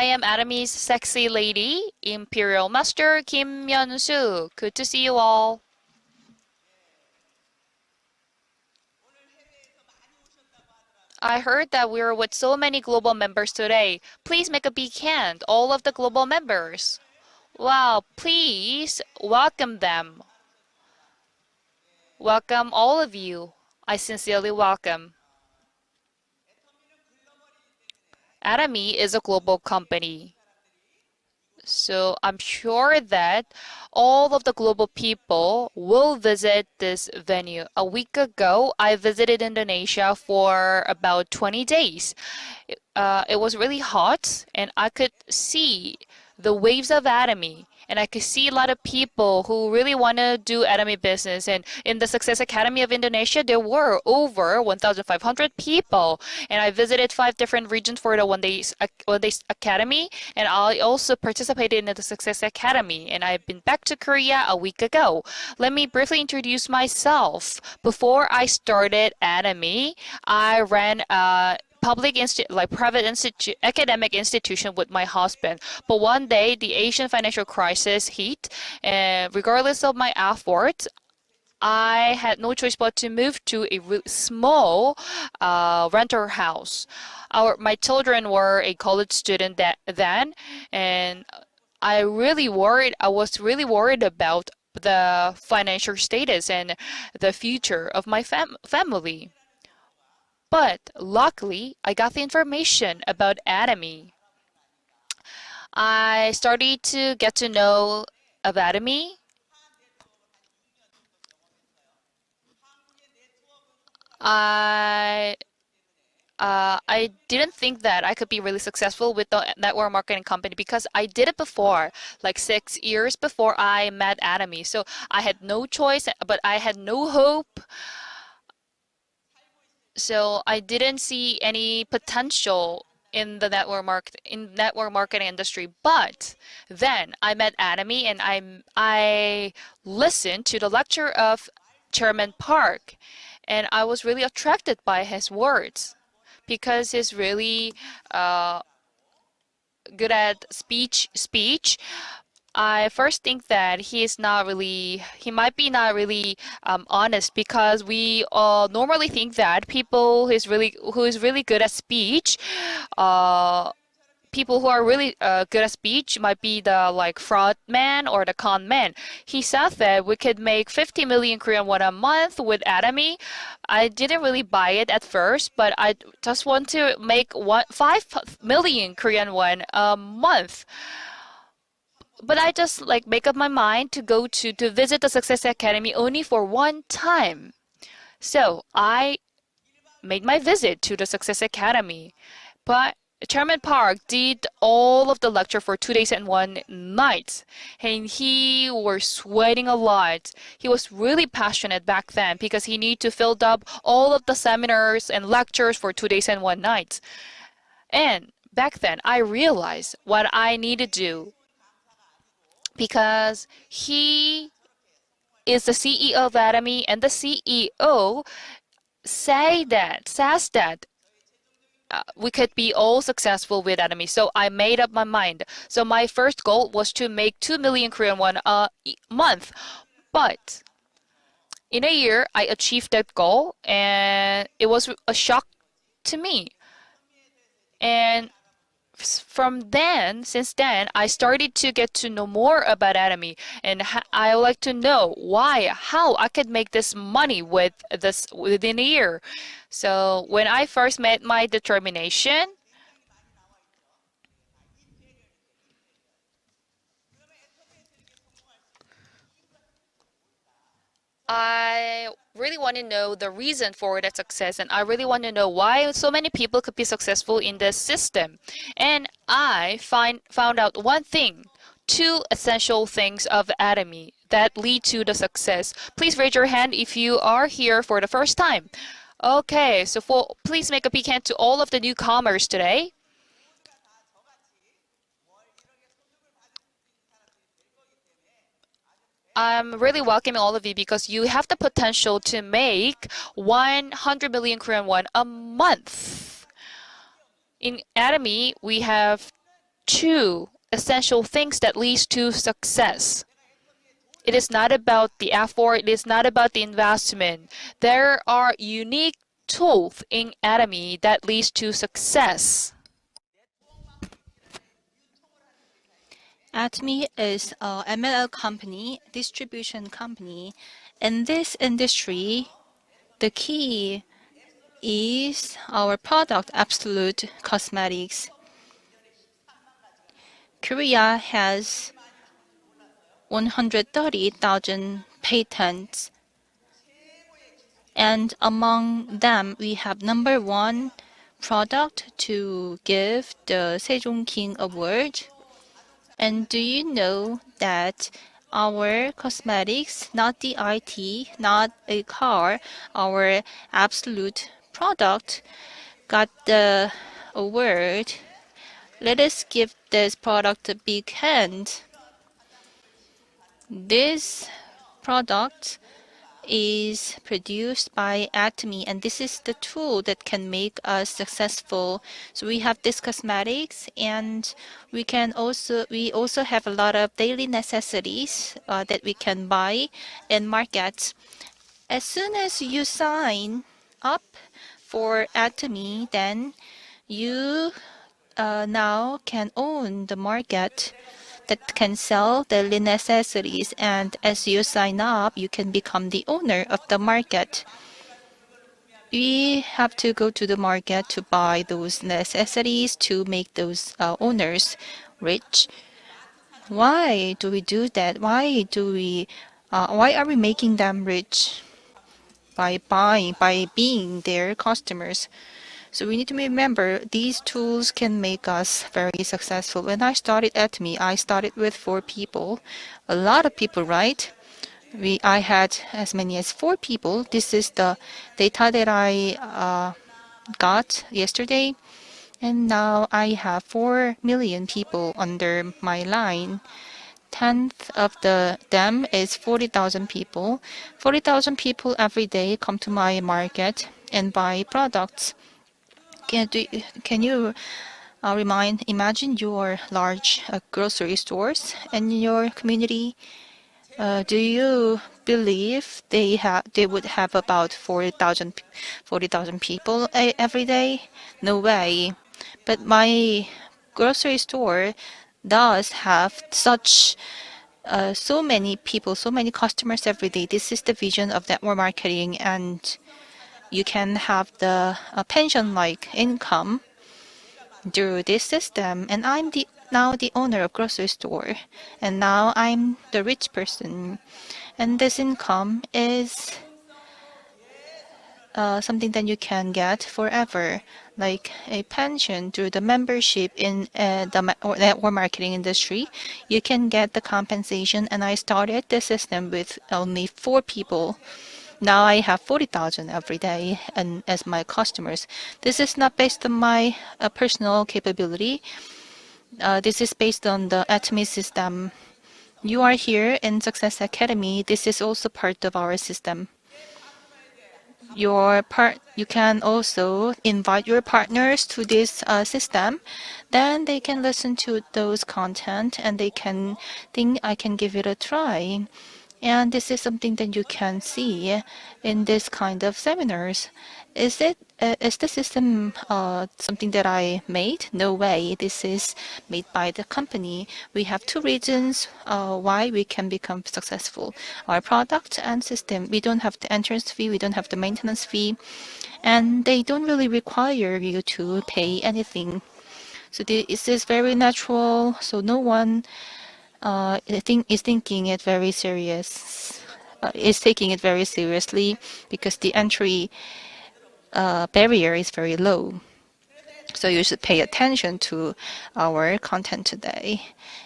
I am Atomy's sexy lady, Imperial Master Kim-Yeon-sook. Good to see you all. I heard that we are with so many global members today. Please make a big hand, all of the global members. Wow, please welcome them. Welcome all of you. I sincerely welcome. Atomy is a global company. So I'm sure that all of the global people will visit this venue. A week ago, I visited Indonesia for about 20 days. It was really hot, and I could see the waves of Atomy. And I could see a lot of people who really want to do Atomy business. And in the Success Academy of Indonesia, there were over 1,500 people. And I visited 5 different regions for the one day academy. And I also participated in the Success Academy. And I've been back to Korea a week ago. Let me briefly introduce myself. Before I started Atomy, I ran a private academic institution with my husband. But one day, the Asian financial crisis hit, and regardless of my efforts, I had no choice but to move to a small rental house. My children were a college student then, and I was really worried about the financial status and the future of my family. But luckily, I got the information about Atomy. I started to get to know of Atomy. I I didn't think that I could be really successful with the network marketing company because I did it before, like 6 years before I met Atomy. So I had no choice, but I had no hope. So I didn't see any potential in the network marketing industry. But then I met Atomy, and I listened to the lecture of Chairman Park, and I was really attracted by his words because he's really good at speech. I first think that he might be not really honest, because we normally think that who is really good at speech, uh, people who are really good at speech might be the like fraud man or the con man. He said that we could make 50 million Korean won a month with Atomy. I didn't really buy it at first, but I just want to make 5 million Korean won a month. But I just like make up my mind to go to visit the Success Academy only for one time. So I made my visit to the Success Academy. But Chairman Park did all of the lecture for 2 days and one night, and he was sweating a lot. He was really passionate back then because he needed to fill up all of the seminars and lectures for 2 days and one night. And back then, I realized what I need to do, because he is the CEO of Atomy, and the CEO says that we could be all successful with Atomy. So I made up my mind. So my first goal was to make 2 million Korean won a month. But in a year, I achieved that goal, and it was a shock to me. And since then, I started to get to know more about Atomy, and I would like to know how I could make this money within a year. So when I first met my determination, I really want to know the reason for that success, and I really want to know why so many people could be successful in this system. And I found out one thing, 2 essential things of Atomy that lead to the success. Please raise your hand if you are here for the first time. Okay, so please make a big hand to all of the newcomers today. I'm really welcoming all of you because you have the potential to make 100 million Korean won a month. In Atomy, we have two essential things that leads to success. It is not about the effort, it is not about the investment. There are unique tools in Atomy that leads to success. Atomy is a MLL company, distribution company. In this industry, the key is our product, Absolute Cosmetics. Korea has 130,000 patents, and among them, we have number one product to give the Sejong King Award. And do you know that our cosmetics, not the IT, not a car, our absolute product got the award? Let us give this product a big hand. This product is produced by Atomy, and this is the tool that can make us successful. So we have this cosmetics, and we also have a lot of daily necessities that we can buy in markets. As soon as you sign up for Atomy, then you now can own the market that can sell daily necessities, and as you sign up, you can become the owner of the market. We have to go to the market to buy those necessities to make those owners rich. Why do we do that? Why are we making them rich? By buying, by being their customers. So we need to remember these tools can make us very successful. When I started Atomy, I started with 4 people. A lot of people, right? I had as many as 4 people. This is the data that I got yesterday. And now I have 4 million people under my line. Tenth of them is 40,000 people. 40,000 people every day come to my market and buy products. Can you imagine your large grocery stores in your community? Do you believe they would have about 40,000 people every day? No way. But my grocery store does have so many people, so many customers every day. This is the vision of network marketing, and you can have the pension-like income through this system. And I'm now the owner of grocery store, and now I'm the rich person. And this income is something that you can get forever, like a pension through the membership in the network marketing industry. You can get the compensation, and I started the system with only 4 people. Now I have 40,000 every day and as my customers. This is not based on my personal capability. This is based on the Atomy system. You are here in Success Academy. This is also part of our system. You can also invite your partners to this system. Then they can listen to those content and they can think I can give it a try. And this is something that you can see in this kind of seminars. Is the system something that I made? No way. This is made by the company. We have 2 reasons why we can become successful: our product and system. We don't have the entrance fee, we don't have the maintenance fee, and they don't really require you to pay anything. So this is very natural. So no one is taking it very seriously because the entry barrier is very low. So you should pay attention to our content today.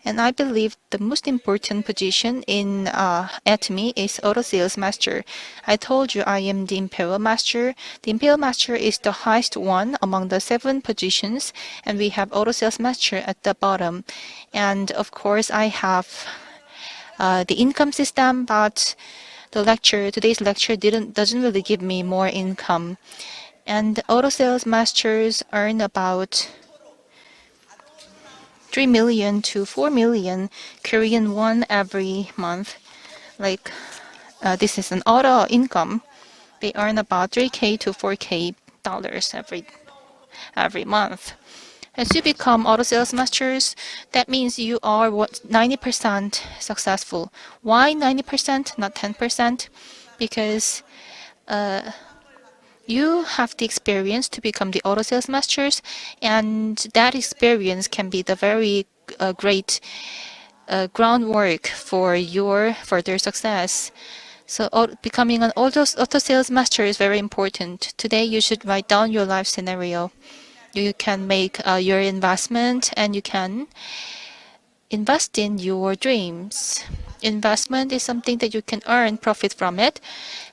And I believe the most important position in Atomy is Auto Sales Master. I told you I am the Imperial Master. The Imperial Master is the highest one among the 7 positions, and we have Auto Sales Master at the bottom. And of course, I have the income system, but today's lecture doesn't really give me more income. And auto sales masters earn about 3 million to 4 million Korean won every month. Like this is an auto income. They earn about 3K to 4K dollars every month. As you become auto sales masters, that means you are 90% successful. Why 90%, not 10%? Because you have the experience to become the auto sales masters, and that experience can be the very great groundwork for your further success. So becoming an auto sales master is very important. Today, you should write down your life scenario. You can make your investment, and you can invest in your dreams. Investment is something that you can earn profit from it.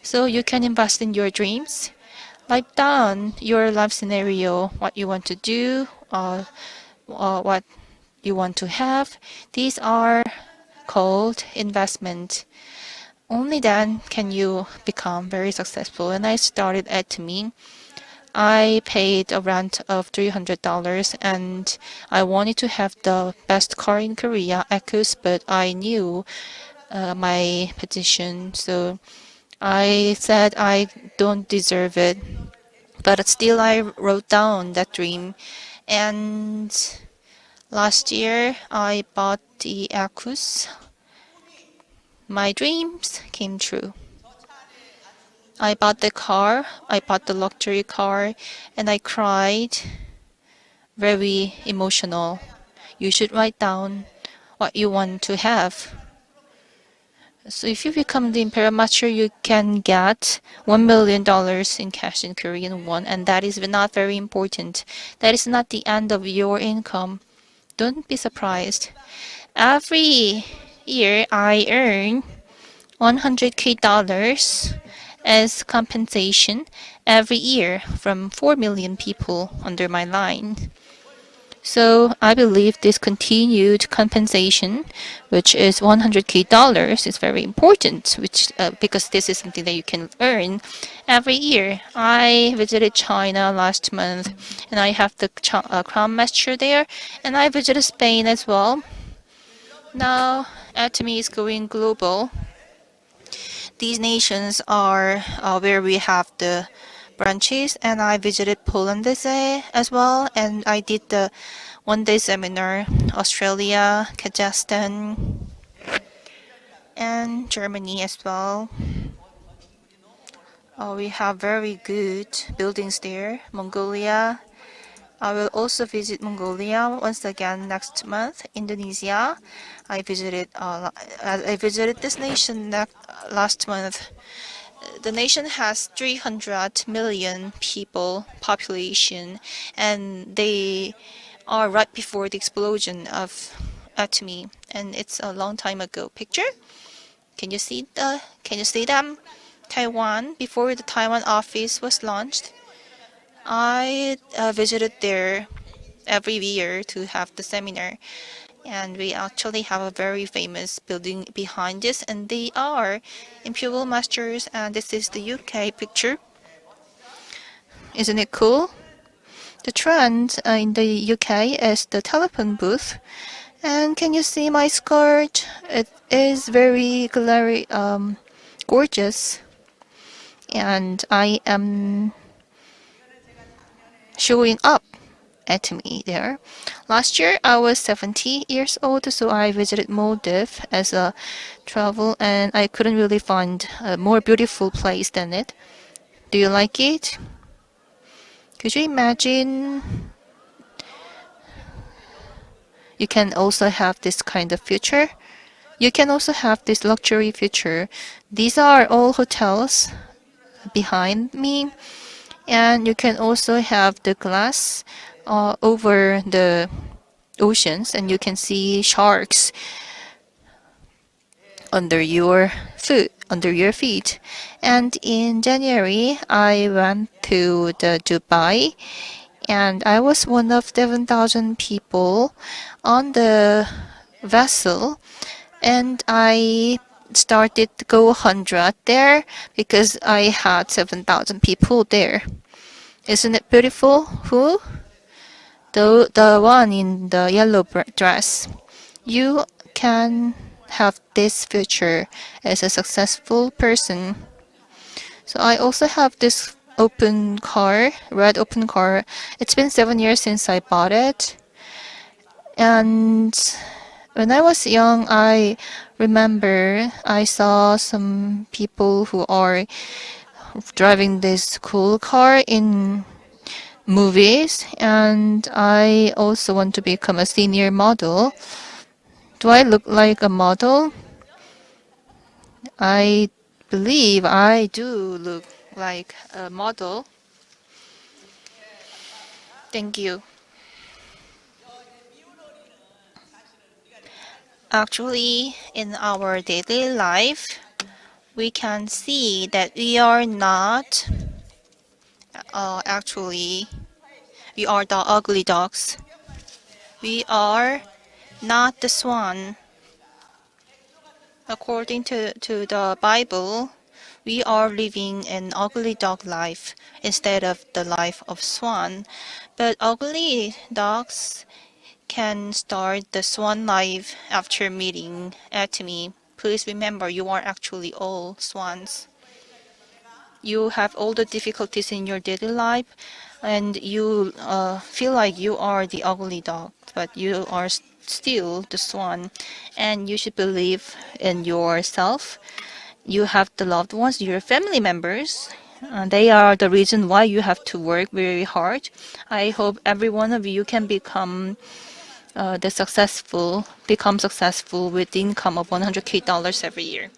So you can invest in your dreams. Write down your life scenario, what you want to do, what you want to have. These are called investment. Only then can you become very successful. When I started Atomy, I paid a rent of $300 and I wanted to have the best car in Korea, Ecus, but I knew my position, so I said I don't deserve it. But still, I wrote down that dream. And last year, I bought the Ecus. My dreams came true. I bought the car, I bought the luxury car, and I cried, very emotional. You should write down what you want to have. So if you become the Imperial Master, you can get $1 million in cash in Korean won, and that is not very important. That is not the end of your income. Don't be surprised. Every year I earn $100K as compensation every year from 4 million people under my line. So I believe this continued compensation, which is $100K, is very important, because this is something that you can earn every year. I visited China last month, and I have the Crown Master there, and I visited Spain as well. Now, Atomy is going global. These nations are where we have the branches, and I visited Poland as well, and I did the one-day seminar, Australia, Kazakhstan, and Germany as well. We have very good buildings there. Mongolia. I will also visit Mongolia once again next month. Indonesia. I visited this nation last month. The nation has 300 million people population, and they are right before the explosion of Atomy, and it's a long time ago. Picture? Can you see them? Taiwan, before the Taiwan office was launched, I visited there every year to have the seminar, and we actually have a very famous building behind this, and they are Imperial Masters, and this is the UK picture. Isn't it cool? The trend in the UK is the telephone booth. And can you see my skirt? It is very gorgeous. And I am showing up at me there. Last year I was 70 years old, so I visited Maldives as a travel, and I couldn't really find a more beautiful place than it. Do you like it? Could you imagine? You can also have this kind of future. You can also have this luxury future. These are all hotels behind me, and you can also have the glass over the oceans, and you can see sharks under your feet. And in January, I went to the Dubai, and I was one of 7,000 people on the vessel, and I started to go 100 there because I had 7,000 people there. Isn't it beautiful? Who? the one in the yellow dress. You can have this future as a successful person. So I also have this open car, red open car. It's been 7 years since I bought it. And when I was young, I remember I saw some people who are driving this cool car in movies, and I also want to become a senior model. Do I look like a model? I believe I do look like a model. Thank you. Actually, in our daily life, we can see that we are not actually, we are the ugly dogs. We are not the swan. According to the Bible, we are living an ugly dog life instead of the life of swan. But ugly dogs can start the swan life after meeting Atomy. Please remember, you are actually all swans. You have all the difficulties in your daily life, and you feel like you are the ugly dog, but you are still the swan, and you should believe in yourself. You have the loved ones, your family members. They are the reason why you have to work very hard. I hope every one of you can become successful with income of $100K every year.